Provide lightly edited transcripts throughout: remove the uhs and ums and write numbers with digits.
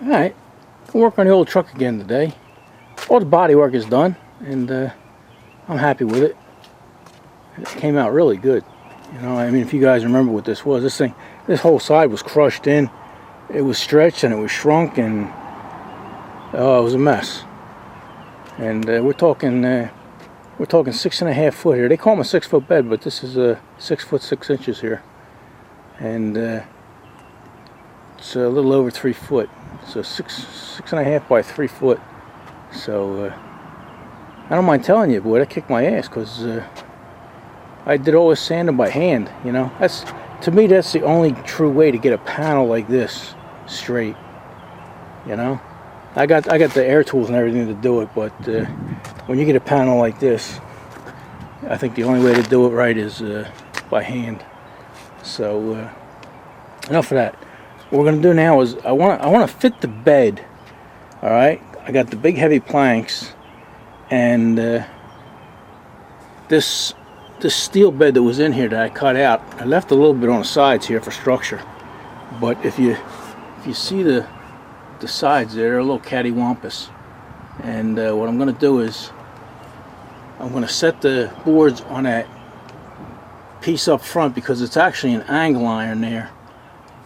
Alright, gonna work on the old truck again today. All the body work is done, and I'm happy with it. It came out really good. You know, I mean, if you guys remember what this was, this whole side was crushed in. It was stretched and it was shrunk, and oh, it was a mess. And we're talking 6.5 foot here. They call them a 6 foot bed, but this is a 6 foot 6 inches here, and it's a little over 3 foot. So 6.5 by 3 foot. So I don't mind telling you, boy, that kicked my ass, because I did all this sanding by hand. You know, to me that's the only true way to get a panel like this straight. You know, I got the air tools and everything to do it, but when you get a panel like this, I think the only way to do it right is by hand. So enough of that. What we're going to do now is I want to fit the bed. All right, I got the big heavy planks, and this steel bed that was in here that I cut out, I left a little bit on the sides here for structure. But if you see the sides there, they're a little cattywampus. And what I'm going to do is I'm going to set the boards on that piece up front, because it's actually an angle iron there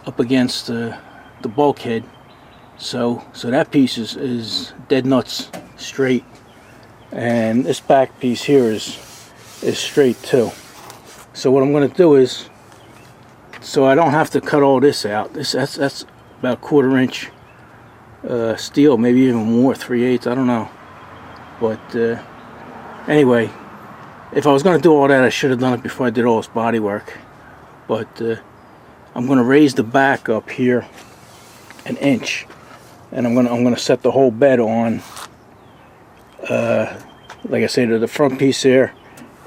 up against the bulkhead, so that piece is dead nuts straight, and this back piece here is straight too. So what I'm going to do is, so I don't have to cut all this out, that's about 1/4 inch steel, maybe even more, 3/8, I don't know. But anyway, if I was going to do all that, I should have done it before I did all this body work. But I'm going to raise the back up here 1 inch, and I'm going to set the whole bed on, like I say, to the front piece there,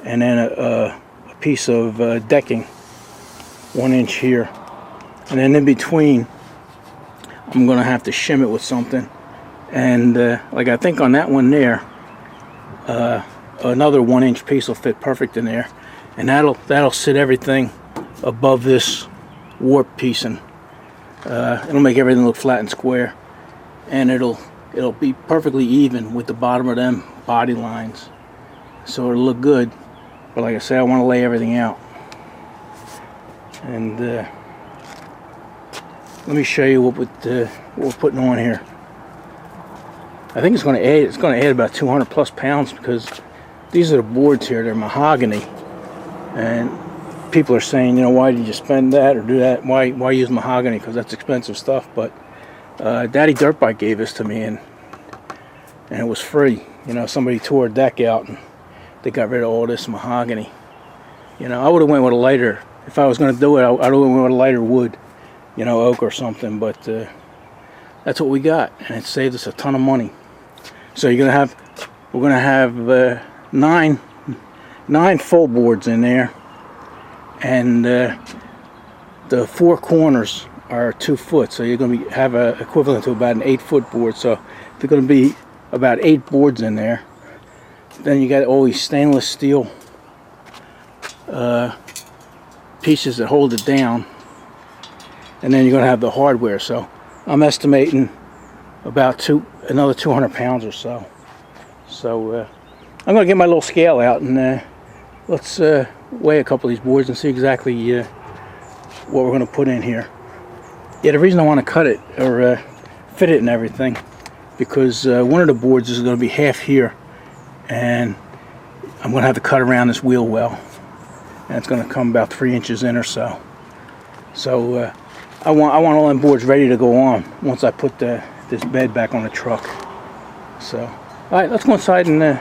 and then a piece of decking 1 inch here, and then in between I'm going to have to shim it with something. And like I think on that one there, another 1 inch piece will fit perfect in there, and that'll sit everything above this warp piece, and it'll make everything look flat and square, and it'll be perfectly even with the bottom of them body lines, so it'll look good. But like I say, I want to lay everything out, and let me show you what we're putting on here. I think it's going to add about 200 plus pounds, because these are the boards here. They're mahogany, and people are saying, you know, why did you spend that or do that? Why use mahogany? Because that's expensive stuff. But Daddy Dirtbike gave this to me, and it was free. You know, somebody tore a deck out and they got rid of all this mahogany. You know, I would have went with a lighter. If I was going to do it, I would have went with a lighter wood, you know, oak or something. But that's what we got, and it saved us a ton of money. So we're gonna have 9 full boards in there. And the 4 corners are 2 foot, so you're going to have a equivalent to about an 8 foot board. So there's going to be about 8 boards in there. Then you got all these stainless steel pieces that hold it down, and then you're going to have the hardware. So I'm estimating about another 200 pounds or so. So I'm going to get my little scale out, and let's weigh a couple of these boards and see exactly what we're going to put in here. Yeah, the reason I want to cut it or fit it and everything, because one of the boards is going to be half here, and I'm going to have to cut around this wheel well, and it's going to come about 3 inches in or so. So I want all them boards ready to go on once I put this bed back on the truck. So all right, let's go inside and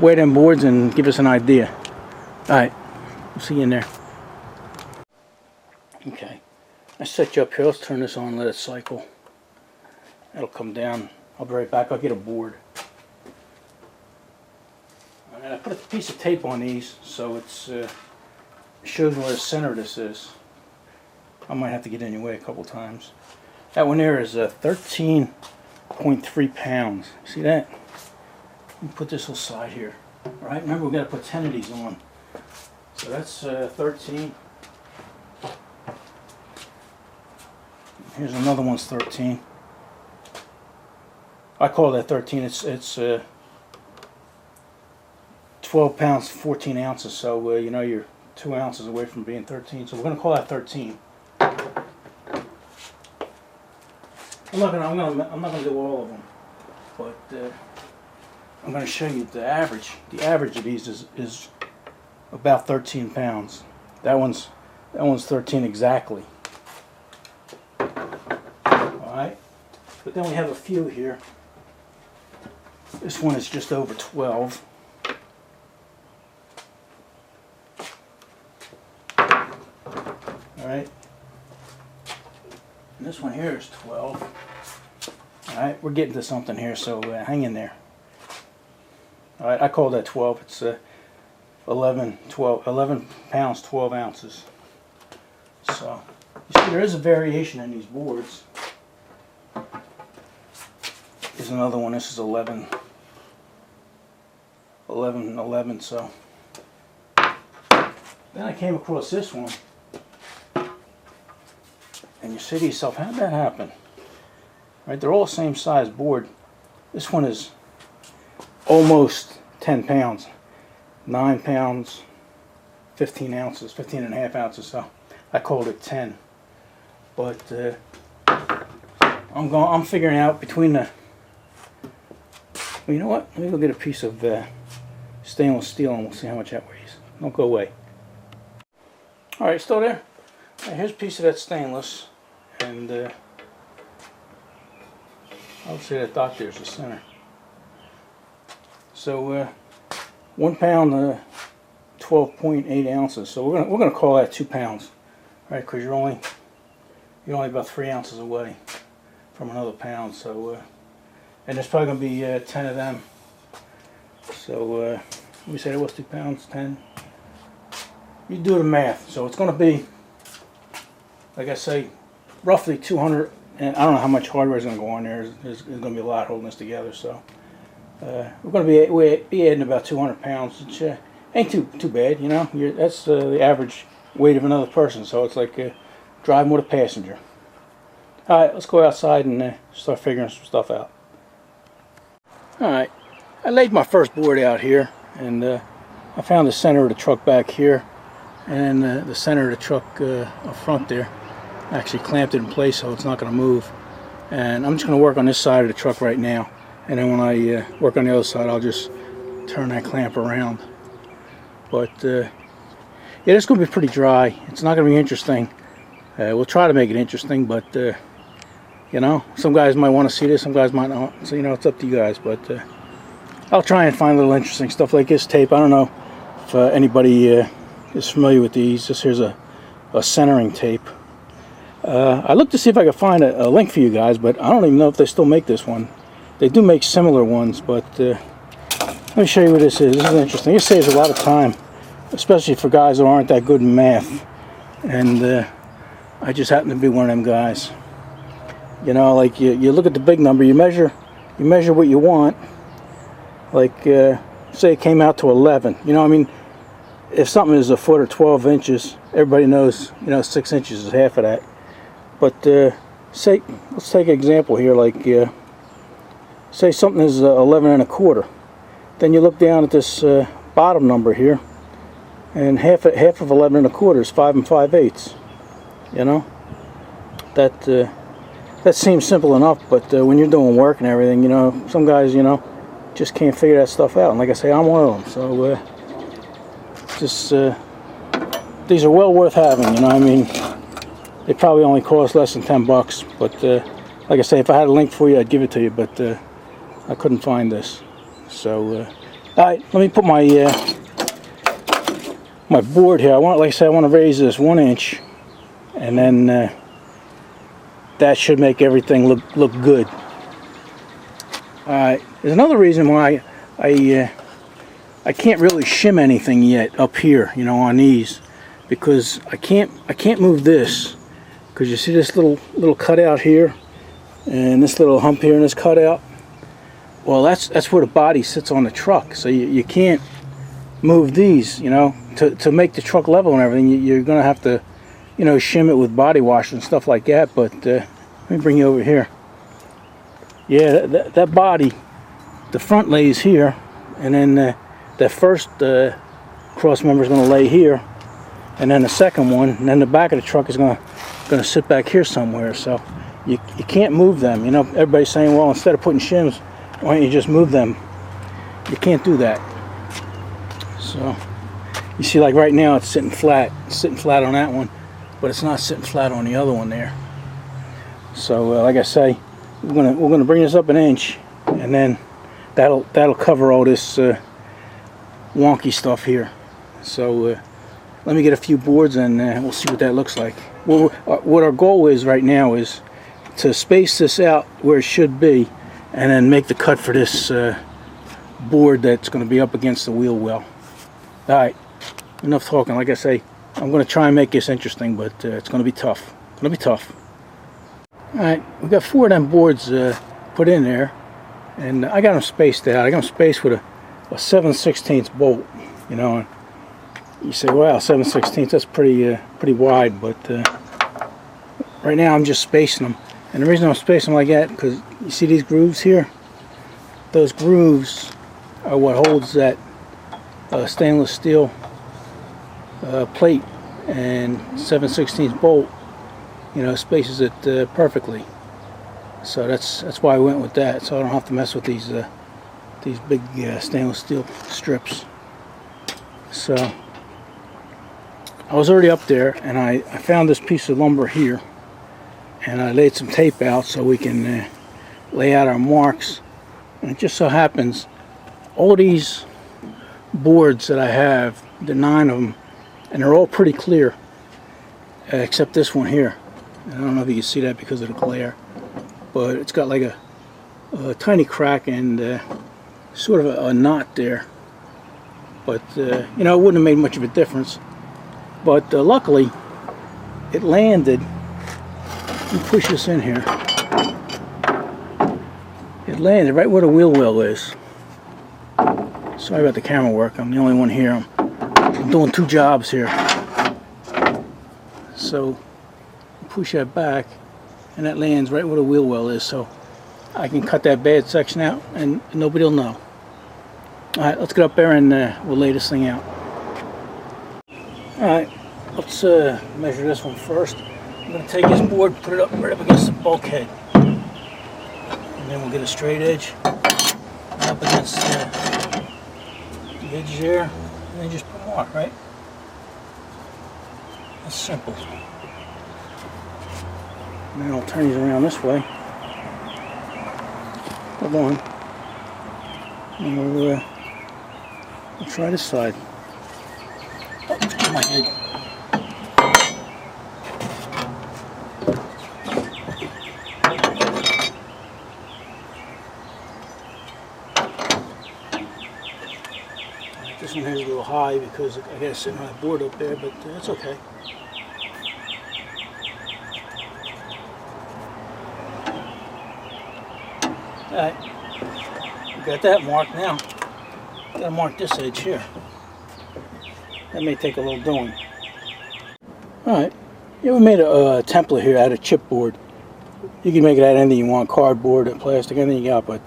weigh them boards and give us an idea. Alright, we'll see you in there. Okay, I set you up here. Let's turn this on and let it cycle. That'll come down. I'll be right back. I'll get a board. Alright, I put a piece of tape on these so it shows where the center of this is. I might have to get in your way a couple times. That one there is 13.3 pounds. See that? Let me put this aside here. Alright, remember we've got to put 10 of these on. So that's 13. Here's another one's 13. I call that 13. It's 12 pounds, 14 ounces. So you know, you're 2 ounces away from being 13. So we're going to call that 13. I'm not gonna do all of them, but I'm going to show you the average. The average of these is about 13 pounds. That one's 13 exactly. Alright, but then we have a few here. This one is just over 12. Alright, and this one here is 12. Alright, we're getting to something here, so hang in there. Alright, I call that 12. It's 11 pounds, 12 ounces. So, you see there is a variation in these boards. Here's another one. This is 11, so. Then I came across this one. And you say to yourself, how'd that happen? Right, they're all the same size board. This one is almost 10 pounds. 9 pounds, 15 ounces, 15 and a half ounces, so I called it 10. But I'm figuring out between the, well, you know what? Let me go get a piece of stainless steel and we'll see how much that weighs. Don't go away. Alright, still there? Right, here's a piece of that stainless, and I would say that dot there's the center. So 1 pound, 12.8 ounces. So we're gonna call that 2 pounds, right? Because you're only about 3 ounces away from another pound. So and there's probably gonna be 10 of them. So let me say that was 2 pounds, 10. You do the math. So it's gonna be, like I say, roughly 200. And I don't know how much hardware is gonna go on there. There's gonna be a lot holding this together. So. We're going to be adding about 200 pounds, which ain't too bad, you know. That's the average weight of another person, so it's like driving with a passenger. Alright, let's go outside and start figuring some stuff out. Alright, I laid my first board out here, and I found the center of the truck back here, and the center of the truck up front there. I actually clamped it in place so it's not going to move. And I'm just going to work on this side of the truck right now. And then when I work on the other side, I'll just turn that clamp around. But yeah, it's going to be pretty dry. It's not going to be interesting. We'll try to make it interesting, but you know, some guys might want to see this, some guys might not. So you know, it's up to you guys. But I'll try and find a little interesting stuff like this tape. I don't know if anybody is familiar with these. This here's a centering tape. I looked to see if I could find a link for you guys, but I don't even know if they still make this one. They do make similar ones, but let me show you what this is. This is interesting. It saves a lot of time, especially for guys who aren't that good in math. And I just happen to be one of them guys. You know, like you look at the big number, you measure what you want. Like say it came out to 11. You know, I mean, if something is a foot or 12 inches, everybody knows, you know, 6 inches is half of that. But say, let's take an example here, like say something is 11 and a quarter. Then you look down at this bottom number here, and half of 11 and a quarter is 5 5/8. You know, that seems simple enough, but when you're doing work and everything, you know, some guys, you know, just can't figure that stuff out. And like I say, I'm one of them. So these are well worth having. You know, I mean, they probably only cost less than $10, but like I say, if I had a link for you, I'd give it to you, but I couldn't find this. So alright, let me put my my board here. Like I said, I want to raise this 1 inch, and then that should make everything look good. Alright, there's another reason why I can't really shim anything yet up here, you know, on these, because I can't move this, because you see this little cutout here, and this little hump here, and this cutout. Well, that's where the body sits on the truck, so you can't move these, you know, to make the truck level and everything. You're gonna have to, you know, shim it with body wash and stuff like that. But let me bring you over here. Yeah, that body, the front lays here, and then that first cross member is going to lay here, and then the second one, and then the back of the truck is going to sit back here somewhere. So you can't move them. You know, everybody's saying, well, instead of putting shims, why don't you just move them? You can't do that. So you see, like right now, it's sitting flat. It's sitting flat on that one, but it's not sitting flat on the other one there. So like I say, we're gonna bring this up an inch, and then that'll cover all this wonky stuff here. So let me get a few boards, and we'll see what that looks like. Well, what our goal is right now is to space this out where it should be, and then make the cut for this board that's going to be up against the wheel well. All right, enough talking. Like I say, I'm going to try and make this interesting, but it's going to be tough. It's going to be tough. Alright, we got 4 of them boards put in there, and I got them spaced out. I got them spaced with a 7/16 bolt, you know. And you say, wow, 7/16, that's pretty wide, but right now I'm just spacing them. And the reason I'm spacing them like that, because you see these grooves here? Those grooves are what holds that stainless steel plate, and 7/16 bolt, you know, spaces it perfectly. So that's why I went with that, so I don't have to mess with these big stainless steel strips. So I was already up there, and I found this piece of lumber here, and I laid some tape out so we can lay out our marks. And it just so happens all these boards that I have, the 9 of them, and they're all pretty clear except this one here. I don't know if you can see that because of the glare, but it's got like a tiny crack and sort of a knot there. But you know, it wouldn't have made much of a difference. But luckily, it landed. Let me push this in here. It landed right where the wheel well is. Sorry about the camera work. I'm the only one here. I'm doing 2 jobs here. So push that back, and that lands right where the wheel well is, so I can cut that bad section out and nobody will know. Alright, let's get up there and we'll lay this thing out. Alright, let's measure this one first. I'm going to take this board, put it up right up against the bulkhead, and then we'll get a straight edge up against the edge there, and then just put a mark, right? That's simple. And then I'll turn these around this way. Hold on. And we'll try this side. Oh, excuse my head. This one here's a little high because I got to sit on that board up there, but that's okay. Alright, we got that marked now. Gotta mark this edge here. That may take a little doing. Alright, yeah, we made a template here out of chipboard. You can make it out of anything you want, cardboard, plastic, anything you got, but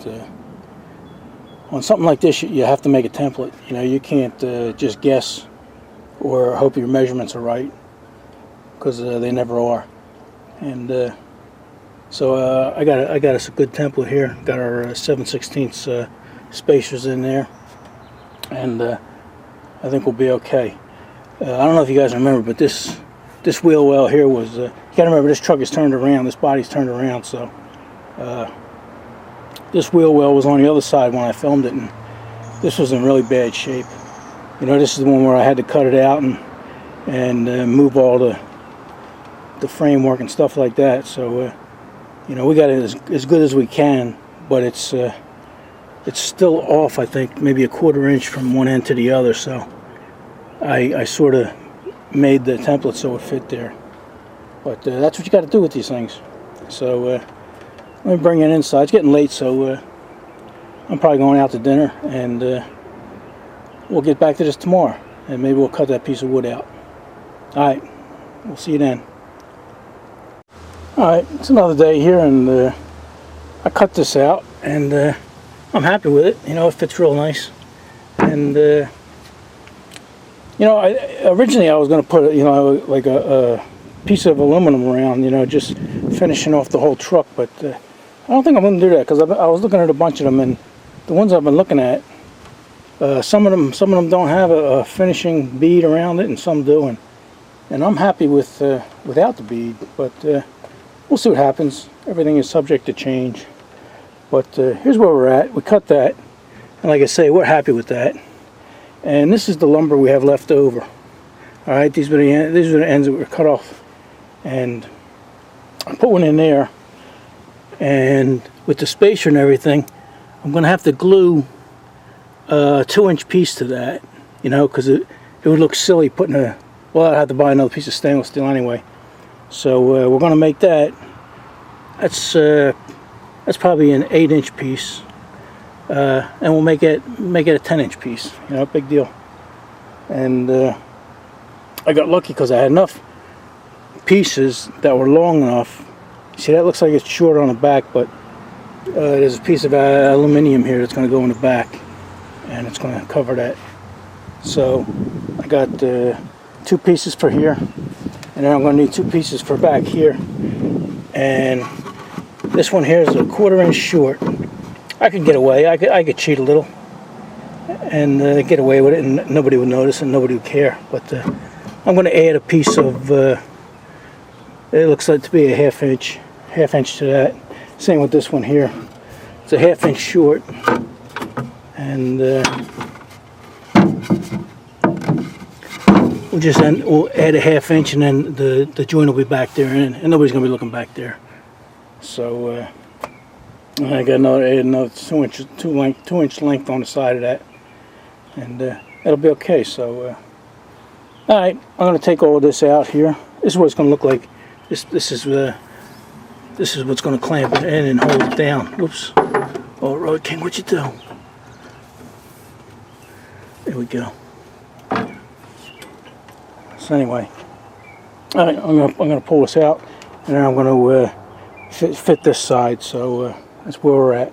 on something like this, you have to make a template. You know, you can't just guess or hope your measurements are right, because they never are. And so I got us a good template here. Got our 7/16 spacers in there, and I think we'll be okay. I don't know if you guys remember, but this wheel well here was. You gotta remember, this truck is turned around. This body's turned around, so this wheel well was on the other side when I filmed it, and this was in really bad shape. You know, this is the one where I had to cut it out and move all the framework and stuff like that. So. You know, we got it as good as we can, but it's still off, I think, maybe a 1/4 inch from one end to the other. So I sort of made the template so it fit there. But that's what you got to do with these things. So let me bring it inside. It's getting late, so I'm probably going out to dinner, and we'll get back to this tomorrow, and maybe we'll cut that piece of wood out. All right, we'll see you then. Alright, it's another day here, and I cut this out, and I'm happy with it. You know, it fits real nice. And you know, originally I was going to put, you know, like a piece of aluminum around, you know, just finishing off the whole truck. But I don't think I'm going to do that, because I was looking at a bunch of them, and the ones I've been looking at, some of them don't have a finishing bead around it, and some do. And I'm happy with without the bead, but we'll see what happens. Everything is subject to change. But here's where we're at. We cut that, and like I say, we're happy with that. And this is the lumber we have left over. All right, these are the ends that were cut off, and I put one in there. And with the spacer and everything, I'm going to have to glue a 2-inch piece to that, you know, because it would look silly putting a, well, I'd have to buy another piece of stainless steel anyway. So we're going to make that. That's probably an 8-inch piece, and we'll make it a 10-inch piece. You know, big deal. And I got lucky because I had enough pieces that were long enough. See, that looks like it's short on the back, but there's a piece of aluminum here that's going to go in the back, and it's going to cover that. So I got 2 pieces for here, and then I'm going to need 2 pieces for back here. And this one here is a 1/4 inch short. I could get away. I could cheat a little and get away with it, and nobody would notice and nobody would care. But I'm going to add a piece of. It looks like to be a half inch to that. Same with this one here. It's a 1/2 inch short, and we'll add a 1/2 inch, and then the joint will be back there, and nobody's going to be looking back there. So I got another 2 inch length on the side of that, and that'll be okay. So all right, I'm going to take all of this out here. This is what it's going to look like. This is what's going to clamp it in and hold it down. Whoops! Oh, Road King, what you do? There we go. So anyway, all right, I'm gonna pull this out, and then I'm gonna fit this side. So that's where we're at.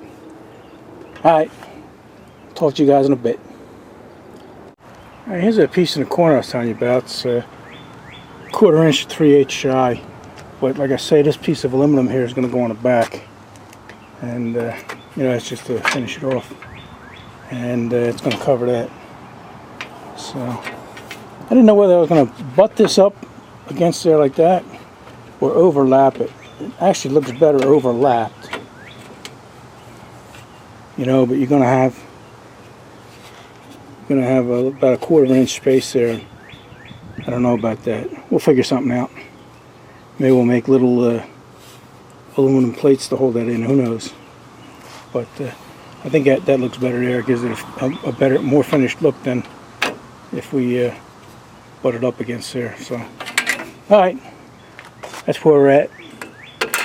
All right, talk to you guys in a bit. All right, here's a piece in the corner I was telling you about. It's 1/4 inch, 3/8 shy. But like I say, this piece of aluminum here is going to go on the back, and you know, it's just to finish it off, and it's going to cover that. So I didn't know whether I was going to butt this up against there like that or overlap it. It actually looks better overlapped, you know, but you're going to have about a 1/4 inch space there. I don't know about that. We'll figure something out. Maybe we'll make little aluminum plates to hold that in. Who knows? But I think that looks better there. It gives it a better, more finished look than if we butt it up against there. So, all right, that's where we're at.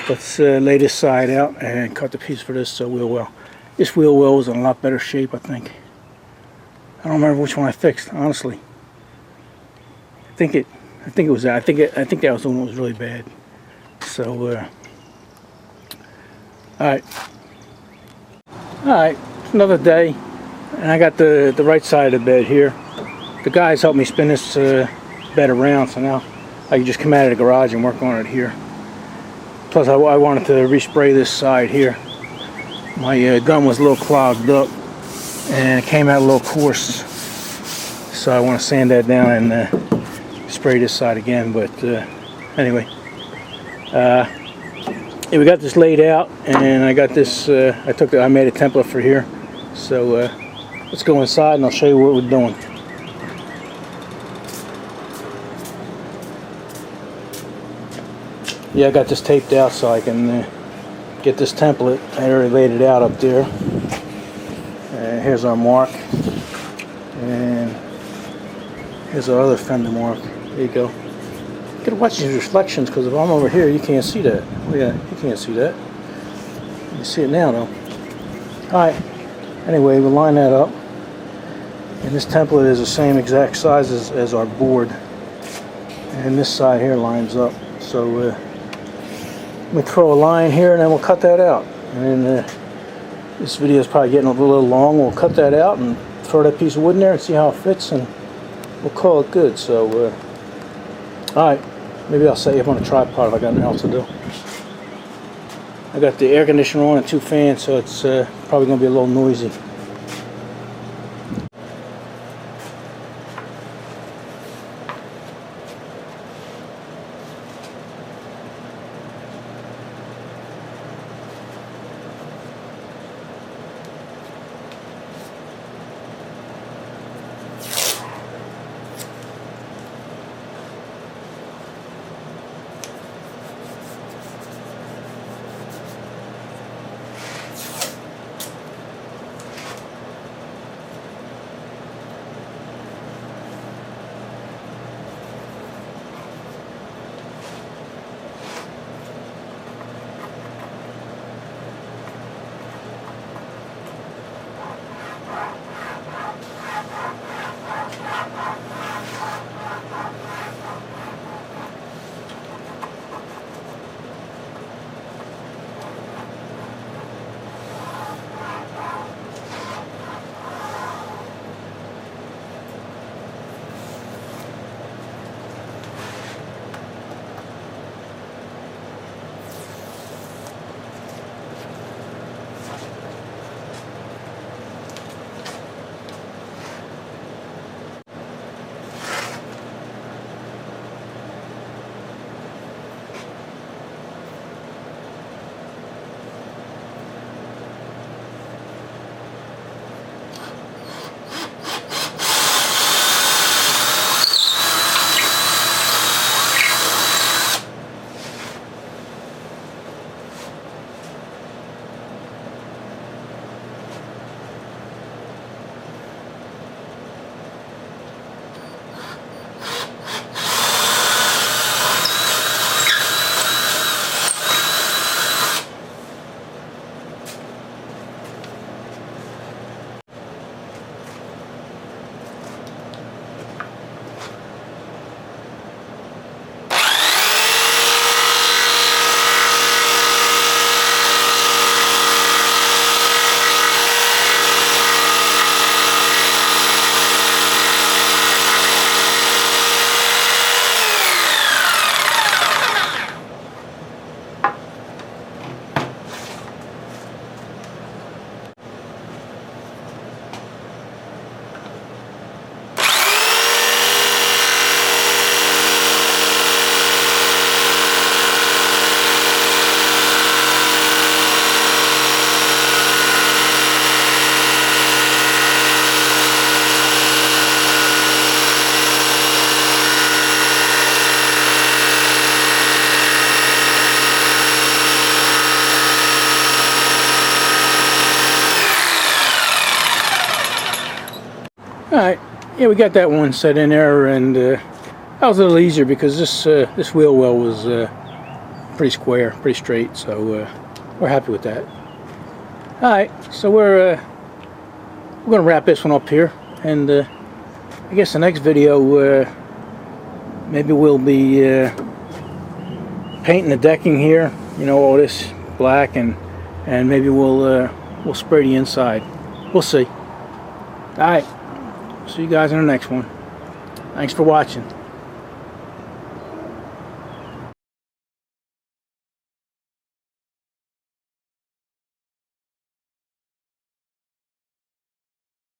Let's lay this side out and cut the piece for this wheel well. This wheel well was in a lot better shape, I think. I don't remember which one I fixed, honestly. I think it was that. I think that was the one that was really bad. So, all right, it's another day, and I got the right side of the bed here. The guys helped me spin this bed around, so now I can just come out of the garage and work on it here. Plus, I wanted to respray this side here. My gun was a little clogged up, and it came out a little coarse, so I want to sand that down and spray this side again. But anyway, yeah, we got this laid out, and I got this. I made a template for here. So let's go inside, and I'll show you what we're doing. Yeah, I got this taped out so I can get this template. I already laid it out up there. Here's our mark, and here's our other fender mark. There you go. You gotta watch these reflections, because if I'm over here, you can't see that. Oh yeah, you can't see that. You see it now, though. Alright, anyway, we'll line that up. And this template is the same exact size as our board. And this side here lines up. So we throw a line here, and then we'll cut that out. And then this video is probably getting a little long. We'll cut that out and throw that piece of wood in there and see how it fits, and we'll call it good. So, alright, maybe I'll set you up on a tripod if I got nothing else to do. I got the air conditioner on and 2 fans, so it's probably going to be a little noisy. Alright, yeah, we got that one set in there, and that was a little easier because this wheel well was pretty square, pretty straight, so we're happy with that. Alright, so we're going to wrap this one up here, and I guess the next video maybe we'll be painting the decking here, you know, all this black, and maybe we'll spray the inside. We'll see. Alright, see you guys in the next one. Thanks for watching.